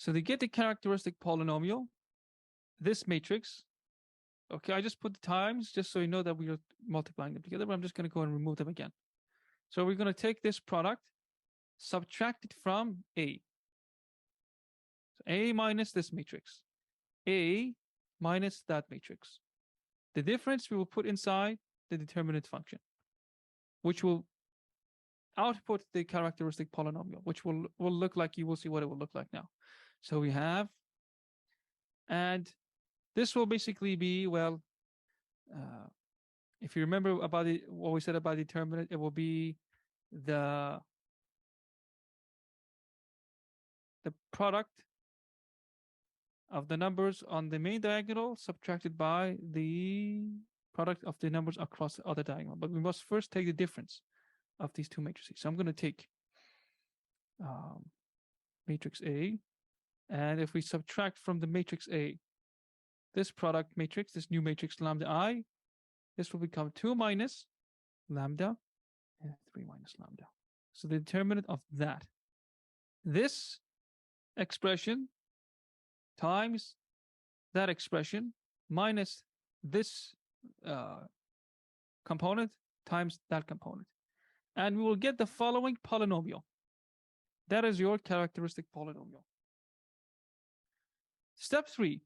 So to get the characteristic polynomial, this matrix, okay, I just put the times just so you know that we are multiplying them together, but I'm just going to go and remove them again. So we're going to take this product, subtract it from A. So A minus this matrix. A minus that matrix. The difference we will put inside the determinant function, which will output the characteristic polynomial, which will look like, you will see what it will look like now. So we have, and this will basically be, well, if you remember about what we said about determinant, it will be the product of the numbers on the main diagonal subtracted by the product of the numbers across the other diagonal. But we must first take the difference of these two matrices. So I'm going to take matrix A, and if we subtract from the matrix A this product matrix, this new matrix lambda I, this will become 2 minus lambda and 3 minus lambda. So the determinant of that, this expression times that expression minus this component times that component. And we will get the following polynomial. That is your characteristic polynomial. Step 3.